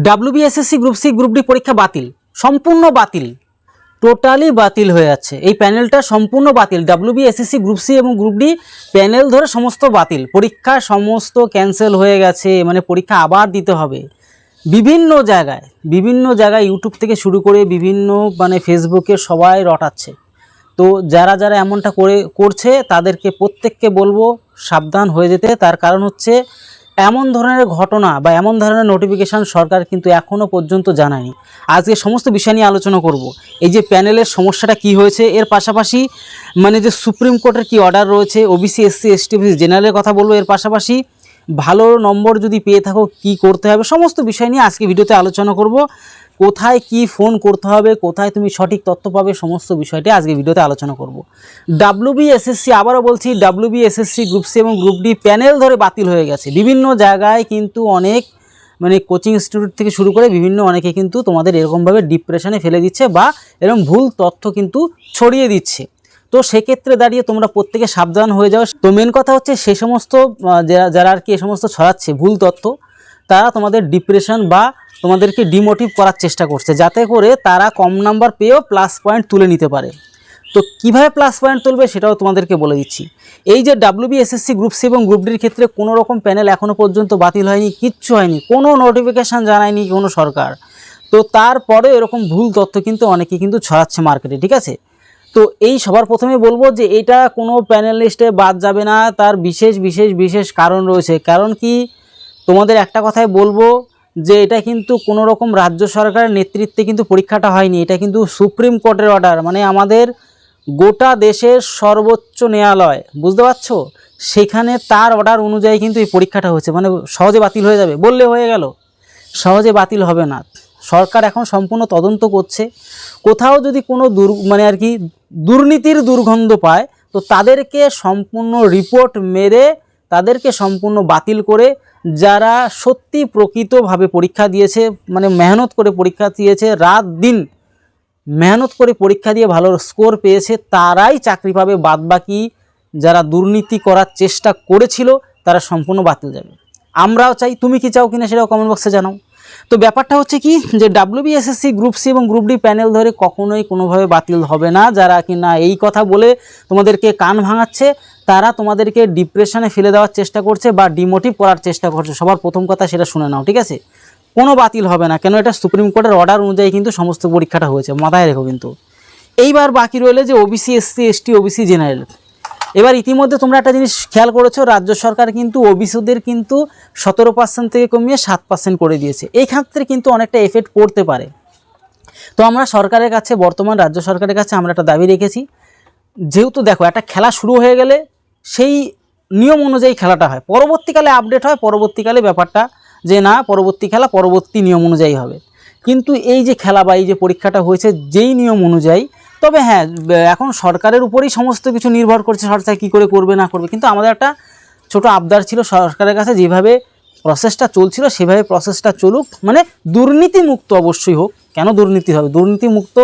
WBSSC group C group D পরীক্ষা বাতিল, সম্পূর্ণ বাতিল, টোটালি বাতিল হয়ে যাচ্ছে। এই প্যানেলটা সম্পূর্ণ বাতিল। ডাব্লিউবিএসএসসি গ্রুপ সি এবং গ্রুপ ডি প্যানেল ধরে সমস্ত বাতিল, পরীক্ষা সমস্ত ক্যান্সেল হয়ে গেছে। মানে পরীক্ষা আবার দিতে হবে। বিভিন্ন জায়গায় ইউটিউব থেকে শুরু করে বিভিন্ন ফেসবুকে সবাই রটাচ্ছে। তো যারা এমনটা করছে তাদেরকে প্রত্যেককে বলবো সাবধান হয়ে যেতে। তার কারণ হচ্ছে এমন ধরনের ঘটনা বা এমন ধরনের নোটিফিকেশান সরকার কিন্তু এখনও পর্যন্ত জানায়নি। আজকে সমস্ত বিষয় নিয়ে আলোচনা করব। এই যে প্যানেলের সমস্যাটা কি হয়েছে, এর পাশাপাশি যে সুপ্রিম কোর্টের কি অর্ডার রয়েছে, ওবিসি এসসি এসটি জেনারেলের কথা বলবো। এর পাশাপাশি ভালো নম্বর যদি পেয়ে থাকো কি করতে হবে, সমস্ত বিষয় নিয়ে আজকে ভিডিওতে আলোচনা করব। কোথায় কি ফোন করতে হবে, কোথায় তুমি সঠিক তথ্য পাবে, সমস্ত বিষয়টি আজকে ভিডিওতে আলোচনা করব। ডাব্লিউবিএসএসসি, আবারও বলছি, ডাব্লিউবিএসএসসি গ্রুপ সি এবং গ্রুপ ডি প্যানেল ধরে বাতিল হয়ে গেছে। বিভিন্ন জায়গায় কিন্তু অনেক কোচিং ইনস্টিটিউট থেকে শুরু করে অনেকে কিন্তু তোমাদের এরকমভাবে ডিপ্রেশনে ফেলে দিচ্ছে বা এরকম ভুল তথ্য কিন্তু ছড়িয়ে দিচ্ছে। তো সেক্ষেত্রে দাঁড়িয়ে তোমরা প্রত্যেকে সাবধান হয়ে যাও। তো মেন কথা হচ্ছে সেই সমস্ত যারা আর কি এ সমস্ত ছড়াচ্ছে ভুল তথ্য, তারা তোমাদের ডিপ্রেশন বা তোমাদেরকে ডিমোটিভ করার চেষ্টা করছে, যাতে করে তারা কম নাম্বার পেয়েও প্লাস পয়েন্ট তুলে নিতে পারে। তো কীভাবে প্লাস পয়েন্ট তুলবে সেটাও তোমাদেরকে বলে দিচ্ছি। এই যে ডাব্লিউবিএসএসসি গ্রুপ সি এবং গ্রুপ ডির ক্ষেত্রে কোনো রকম প্যানেল এখনও পর্যন্ত বাতিল হয়নি, কিচ্ছু হয়নি, কোনো নোটিফিকেশান জানায়নি কোনো সরকার। তো তারপরে এরকম ভুল তথ্য কিন্তু অনেকে কিন্তু ছড়াচ্ছে মার্কেটে, ঠিক আছে। তো এই সবার প্রথমে বলবো যে এটা কোনো প্যানেল লিস্টে বাদ যাবে না, তার বিশেষ কারণ রয়েছে। কারণ কি, তোমাদের একটা কথাই বলবো যে এটা কিন্তু কোনো রকম রাজ্য সরকারের নেতৃত্বে কিন্তু পরীক্ষাটা হয়নি। এটা কিন্তু সুপ্রিম কোর্টের অর্ডার, আমাদের গোটা দেশের সর্বোচ্চ ন্যায়ালয়, বুঝতে পারছো, সেখানে তার অর্ডার অনুযায়ী কিন্তু এই পরীক্ষাটা হচ্ছে। সহজে বাতিল হয়ে যাবে বললে হয়ে গেল, সহজে বাতিল হবে না। সরকার এখন সম্পূর্ণ তদন্ত করছে। কোথাও যদি কোনো দুর্নীতির দুর্গন্ধ পায়, তো তাদেরকে সম্পূর্ণ রিপোর্ট মেরে তাদেরকে সম্পূর্ণ বাতিল করে, যারা সত্যি প্রকৃতভাবে পরীক্ষা দিয়েছে, মেহনত করে পরীক্ষা দিয়েছে, রাত দিন মেহনত করে পরীক্ষা দিয়ে ভালো স্কোর পেয়েছে, তারাই চাকরি পাবে। বাদবাকি যারা দুর্নীতি করার চেষ্টা করেছিল তারা সম্পূর্ণ বাতিল যাবে। আমরাও চাই, তুমি কি চাও কিনা সেটাও কমেন্ট বক্সে জানাও। তো ব্যাপারটা হচ্ছে কি, যে ডাব্লিউবিএসএসসি গ্রুপ সি এবং গ্রুপ ডি প্যানেল ধরে কখনোই কোনোভাবে বাতিল হবে না। যারা কিনা এই কথা বলে তোমাদেরকে কান ভাঙাচ্ছে, তারা তোমাদেরকে ডিপ্রেশনে ফেলে দেওয়ার চেষ্টা করছে বা ডিমোটিভ করার চেষ্টা করছে। সবার প্রথম কথা সেটা শুনে নাও, ঠিক আছে। কোনো বাতিল হবে না, কেন এটা সুপ্রিম কোর্টের অর্ডার অনুযায়ী কিন্তু সমস্ত পরীক্ষাটা হয়েছে, মাথায় রেখো কিন্তু। এইবার বাকি রইলে যে OBC SC ST OBC general. এবার ইতিমধ্যে তোমরা একটা জিনিস খেয়াল করেছো, রাজ্য সরকার কিন্তু ওবিসিদের কিন্তু 17% থেকে কমিয়ে 7% করে দিয়েছে। এই ক্ষেত্রে কিন্তু অনেকটা এফেক্ট পড়তে পারে। তো আমরা সরকারের কাছে, বর্তমান রাজ্য সরকারের কাছে আমরা একটা দাবি রেখেছি, যেহেতু দেখো একটা খেলা শুরু হয়ে গেলে সেই নিয়ম অনুযায়ী খেলাটা হয়, পরবর্তীকালে আপডেট হয়, পরবর্তীকালে ব্যাপারটা যে না, পরবর্তী খেলা পরবর্তী নিয়ম অনুযায়ী হবে। কিন্তু এই যে খেলা বা এই যে পরীক্ষাটা হয়েছে যেই নিয়ম অনুযায়ী, তবে হ্যাঁ, এখন সরকারের উপরেই সমস্ত কিছু নির্ভর করছে, সরকার কী করে করবে না করবে। কিন্তু আমাদের একটা ছোট আবদার ছিল সরকারের কাছে, যেভাবে প্রসেসটা চলছিল সেভাবে প্রসেসটা চলুক, দুর্নীতিমুক্ত অবশ্যই হোক। কেন দুর্নীতি হবে? দুর্নীতিমুক্ত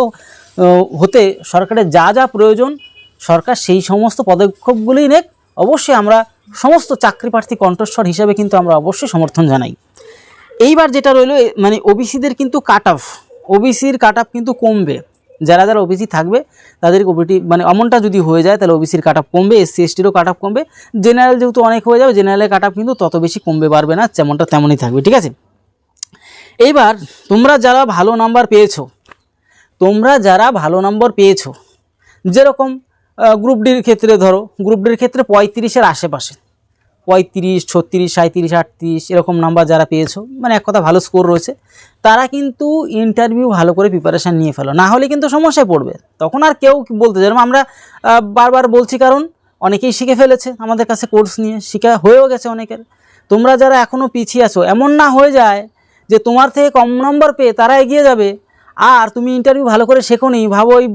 হতে সরকারের যা প্রয়োজন সরকার সেই সমস্ত পদক্ষেপগুলিই নেক। অবশ্যই আমরা সমস্ত চাকরি প্রার্থী কণ্ঠস্বর হিসাবে কিন্তু আমরা অবশ্যই সমর্থন জানাই। এইবার যেটা রইল, ওবিসিদের কিন্তু ওবিসির কাট অফ কিন্তু কমবে। যারা ওবিসি থাকবে তাদেরকে ওবিটি এমনটা যদি হয়ে যায় তাহলে ওবিসির কাট অফ কমবে, এসসি এসটিরও কাট অফ কমবে। জেনারেল যেহেতু অনেক হয়ে যাবে, জেনারেলের কাট অফ কিন্তু তত বেশি কমবে বাড়বে না, যেমনটা তেমনই থাকবে, ঠিক আছে। এইবার তোমরা যারা ভালো নাম্বার পেয়েছো, যেরকম গ্রুপ ডির ক্ষেত্রে ধরো, গ্রুপ ডির ক্ষেত্রে 35-এর আশেপাশে, 35, 36, 37, 38 এরকম নাম্বার যারা পেয়েছো, এক কথা ভালো স্কোর রয়েছে, তারা কিন্তু ইন্টারভিউ ভালো করে প্রিপারেশান নিয়ে ফেলো, না হলে কিন্তু সমস্যায় পড়বে। তখন আর কেউ বলতে যেরকম আমরা বারবার বলছি, কারণ অনেকেই শিখে ফেলেছে, আমাদের কাছে কোর্স নিয়ে শিখা হয়েও গেছে অনেকের। তোমরা যারা এখনও পিছিয়ে আছো, এমন না হয়ে যায় যে তোমার থেকে কম নম্বর পেয়ে তারা এগিয়ে যাবে আর তুমি ইন্টারভিউ ভালো করে শেখোনি, ভাবো ওই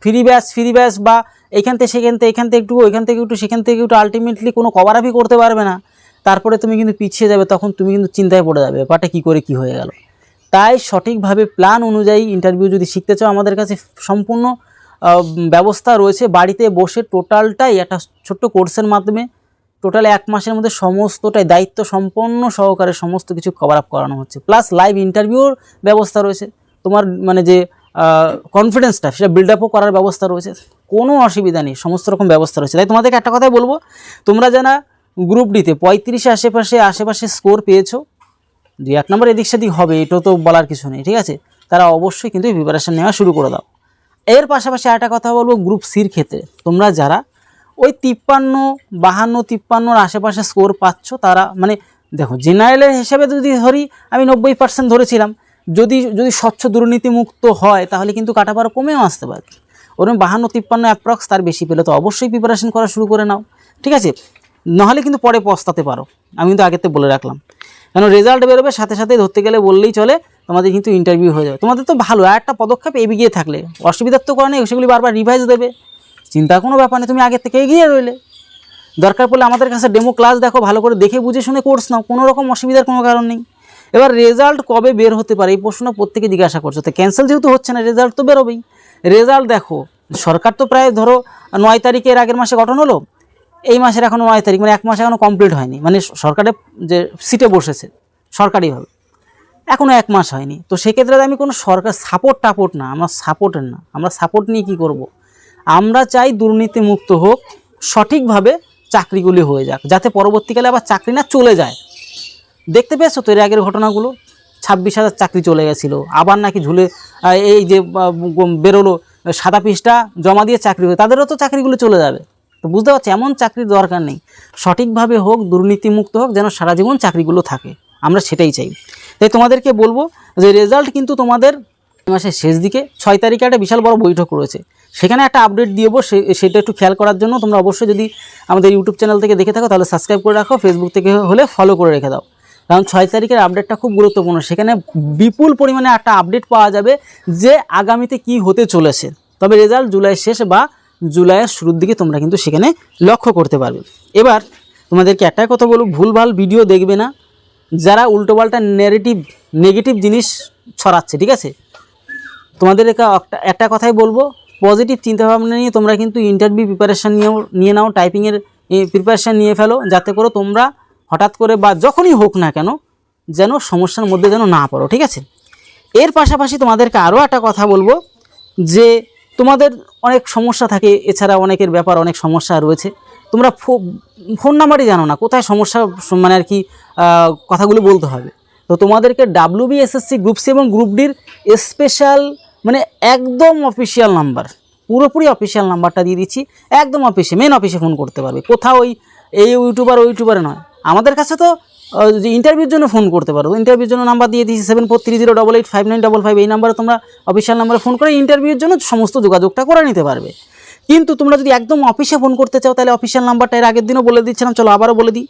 ফ্রি ব্যাচ বা এখান থেকে এখান থেকে একটু, ওইখান থেকে একটু, সেখান থেকে একটু, আলটিমেটলি কোনো কভার আপই করতে পারবে না। তারপরে তুমি কিন্তু পিছিয়ে যাবে, তখন তুমি কিন্তু চিন্তায় পড়ে যাবে, ব্যাপারটা কী করে কী হয়ে গেল। তাই সঠিকভাবে প্ল্যান অনুযায়ী ইন্টারভিউ যদি শিখতে চাও, আমাদের কাছে সম্পূর্ণ ব্যবস্থা রয়েছে। বাড়িতে বসে টোটালটাই একটা ছোট্ট কোর্সের মাধ্যমে টোটাল 1 মাসের মধ্যে সমস্তটাই দায়িত্ব সম্পন্ন সহকারে সমস্ত কিছু কভার আপ করানো হচ্ছে, প্লাস লাইভ ইন্টারভিউর ব্যবস্থা রয়েছে। তোমার মানে যে কনফিডেন্সটা সেটা বিল্ড আপও করার ব্যবস্থা রয়েছে, কোনো অসুবিধা নেই, সমস্ত রকম ব্যবস্থা রয়েছে। তাই তোমাদেরকে একটা কথাই বলবো, তোমরা যারা গ্রুপ ডিতে 35 আশেপাশে স্কোর পেয়েছো, 2-1 নম্বর এদিক সেদিক হবে, এটা তো বলার কিছু নেই, ঠিক আছে, তারা অবশ্যই কিন্তু প্রিপারেশান নেওয়া শুরু করে দাও। এর পাশাপাশি একটা কথা বলবো, গ্রুপ সির ক্ষেত্রে তোমরা যারা ওই 52-53 আশেপাশে স্কোর পাচ্ছ, তারা মানে দেখো জেনারেলের হিসেবে যদি ধরি আমি 90% ধরেছিলাম, যদি স্বচ্ছ দুর্নীতিমুক্ত হয় তাহলে কিন্তু কাটাপাড়া কমেও আসতে পারে। ওরকম 52-53 অ্যাপ্রক্স, তার বেশি পেলে তো অবশ্যই প্রিপারেশন করা শুরু করে নাও, ঠিক আছে, নাহলে কিন্তু পরে পস্তাতে পারো। আমি কিন্তু আগেতে বলে রাখলাম, কারণ রেজাল্ট বেরোবে সাথে সাথে ধরতে গেলে বললেই চলে, তোমাদের কিন্তু ইন্টারভিউ হয়ে যাবে। তোমাদের তো ভালো একটা পদক্ষেপ এগিয়ে থাকলে, অসুবিধার তো করে নেই, সেগুলি বারবার রিভাইজ দেবে, চিন্তা কোনো ব্যাপার নেই, তুমি আগের থেকে এগিয়ে রইলে। দরকার পড়লে আমাদের কাছে ডেমো ক্লাস দেখো, ভালো করে দেখে বুঝে শুনে কোর্স নাও, কোনো রকম অসুবিধার কোনো কারণ নেই। এবার রেজাল্ট কবে বের হতে পারে এই প্রশ্ন প্রত্যেকে জিজ্ঞাসা করছো, তো ক্যান্সেল যেহেতু হচ্ছে না, রেজাল্ট তো বেরোবেই। রেজাল্ট দেখো, সরকার তো প্রায় ধরো 9 তারিখের আগের মাসে গঠন হলো, এই মাসের এখনও 9 তারিখ, মানে 1 মাস এখনও কমপ্লিট হয়নি, মানে সরকারের যে সিটে বসেছে সরকারিভাবে এখনও 1 মাস হয়নি। তো সেক্ষেত্রে আমি কোনো সরকার সাপোর্ট না, আমরা সাপোর্টের না, আমরা সাপোর্ট নিয়ে কী করব, আমরা চাই দুর্নীতিমুক্ত হোক, সঠিকভাবে চাকরিগুলি হয়ে যাক, যাতে পরবর্তীকালে আবার চাকরি না চলে যায়। দেখতে পেয়েছো তো এর আগের ঘটনাগুলো, 26,000 চাকরি চলে গেছিলো, আবার নাকি ঝুলে এই যে বেরোলো সাদা পিসটা জমা দিয়ে চাকরি হয়ে, তাদেরও তো চাকরিগুলো চলে যাবে। তো বুঝতে পারছি, এমন চাকরির দরকার নেই, সঠিকভাবে হোক, দুর্নীতিমুক্ত হোক, যেন সারা জীবন চাকরিগুলো থাকে, আমরা সেটাই চাই। তাই তোমাদেরকে বলবো যে রেজাল্ট কিন্তু তোমাদের মাসের শেষ দিকে 6 তারিখে একটা বিশাল বড় বৈঠক রয়েছে, সেখানে একটা আপডেট দিয়েবো, সেটা একটু খেয়াল করার জন্য তোমরা অবশ্যই যদি আমাদের ইউটিউব চ্যানেল থেকে দেখে থাকো তাহলে সাবস্ক্রাইব করে রাখো, ফেসবুক থেকে হলে ফলো করে রেখে দাও, কারণ 6 তারিখের আপডেটটা খুব গুরুত্বপূর্ণ। সেখানে বিপুল পরিমাণে একটা আপডেট পাওয়া যাবে যে আগামীতে কি হতে চলেছে। তবে রেজাল্ট জুলাই শেষ বা জুলাইয়ের শুরুর দিকে তোমরা কিন্তু সেখানে লক্ষ্য করতে পারবে। এবার তোমাদেরকে একটাই কথা বলবো, ভুলভাল ভিডিও দেখবে না, যারা উল্টোপাল্টা নেগেটিভ জিনিস ছড়াচ্ছে, ঠিক আছে। তোমাদের একটা কথাই বলবো, পজিটিভ চিন্তাভাবনা নিয়ে তোমরা কিন্তু ইন্টারভিউ প্রিপারেশান নিয়ে নাও, টাইপিংয়ের প্রিপারেশান নিয়ে ফেলো, যাতে করে তোমরা হঠাৎ করে বা যখনই হোক না কেন যেন সমস্যার মধ্যে যেন না পড়ো, ঠিক আছে। এর পাশাপাশি তোমাদেরকে আরও একটা কথা বলবো যে তোমাদের অনেক সমস্যা থাকে, এছাড়া অনেকের ব্যাপার অনেক সমস্যা রয়েছে, তোমরা ফোন নাম্বারই জানো না, কোথায় সমস্যা মানে আর কি কথাগুলো বলতে হবে। তো তোমাদেরকে WBSSC গ্রুপ সি এবং গ্রুপ ডির স্পেশাল মানে একদম অফিসিয়াল নাম্বার, পুরোপুরি অফিসিয়াল নাম্বারটা দিয়ে দিচ্ছি, একদম অফিসে মেন অফিসে ফোন করতে পারবে, কোথাও এই ইউটিউবারে নয়। আমাদের কাছে তো যে ইন্টারভিউর জন্য ফোন করতে পারো, ইন্টারভিউর জন্য নাম্বার দিয়ে দিচ্ছি 7430885955, এই নাম্বারে তোমরা অফিসিয়াল নাম্বারে ফোন করে ইন্টারভিউর জন্য সমস্ত যোগাযোগটা করে নিতে পারবে। কিন্তু তোমরা যদি একদম অফিসে ফোন করতে চাও তাহলে অফিসিয়াল নাম্বারটা এর আগের দিনও বলে দিচ্ছিলাম, চলো আবারও বলে দিই,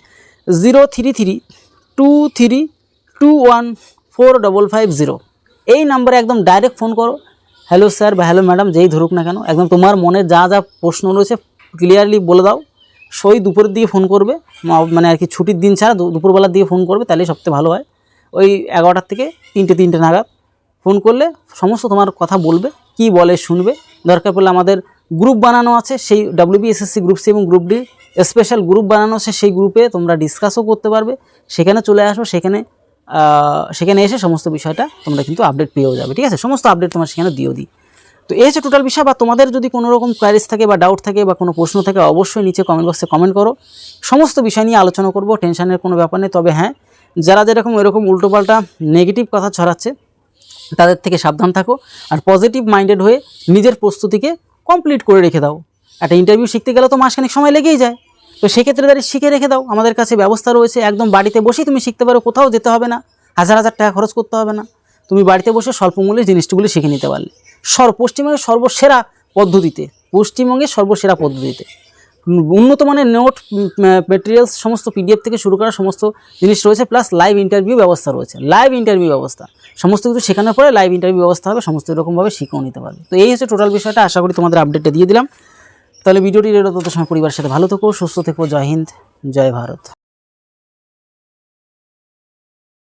03323214550, এই নাম্বারে একদম ডাইরেক্ট ফোন করো। হ্যালো স্যার বা হ্যালো ম্যাডাম যেই ধরুক না কেন, একদম তোমার মনে যা প্রশ্ন রয়েছে ক্লিয়ারলি বলে দাও। সই দুপুরের দিকে ফোন করবে, মানে আর কি ছুটির দিন ছাড়া দুপুরবেলার দিকে ফোন করবে, তাহলে সবথেকে ভালো হয়। ওই 11টার থেকে 3টে নাগাদ ফোন করলে সমস্ত তোমার কথা বলবে, কি বলে শুনবে। দরকার পড়লে আমাদের গ্রুপ বানানো আছে, সেই WBSSC গ্রুপ সি এবং গ্রুপ ডি স্পেশাল গ্রুপ বানানো আছে, সেই গ্রুপে তোমরা ডিসকাসও করতে পারবে। সেখানে চলে আসো, সেখানে এসে সমস্ত বিষয়টা তোমরা কিন্তু আপডেট পেয়েও যাবে, ঠিক আছে, সমস্ত আপডেট তোমার সেখানে দিয়েও দিই। তো এই হচ্ছে টোটাল বিষয়। বা তোমাদের যদি কোনো রকম কোয়ারিজ থাকে বা ডাউট থাকে বা কোনো প্রশ্ন থাকে, অবশ্যই নিচে কমেন্ট বক্সে কমেন্ট করো, সমস্ত বিষয় নিয়ে আলোচনা করব, টেনশনের কোনো ব্যাপার নেই। তবে হ্যাঁ, যারা যেরকম এরকম উল্টোপাল্টা নেগেটিভ কথা ছড়াচ্ছে তাদের থেকে সাবধান থাকো, আর পজিটিভ মাইন্ডেড হয়ে নিজের প্রস্তুতিকে কমপ্লিট করে রেখে দাও। একটা ইন্টারভিউ শিখতে গেলে তো মাসখানেক সময় লেগেই যায়, তো সেক্ষেত্রে দাঁড়িয়ে শিখে রেখে দাও। আমাদের কাছে ব্যবস্থা রয়েছে, একদম বাড়িতে বসেই তুমি শিখতে পারো, কোথাও যেতে হবে না, হাজার টাকা খরচ করতে হবে না, তুমি বাড়িতে বসে স্বল্প মূল্যে জিনিসগুলি শিখে নিতে পারলে। পশ্চিমবঙ্গের সর্বসেরা পদ্ধতিতে উন্নত মানের নোট ম্যাটেরিয়ালস সমস্ত PDF থেকে শুরু করা সমস্ত জিনিস রয়েছে, প্লাস লাইভ ইন্টারভিউ ব্যবস্থা রয়েছে। সমস্ত কিছু শেখানোর পরে লাইভ ইন্টারভিউ ব্যবস্থা হবে, সমস্ত রকমভাবে শিখেও নিতে পারবে। তো এই হচ্ছে টোটাল বিষয়টা, আশা করি তোমাদের আপডেটটা দিয়ে দিলাম। তাহলে ভিডিওটি তত সময় পরিবারের সাথে ভালো থেকো, সুস্থ থেকো। জয় হিন্দ, জয় ভারত।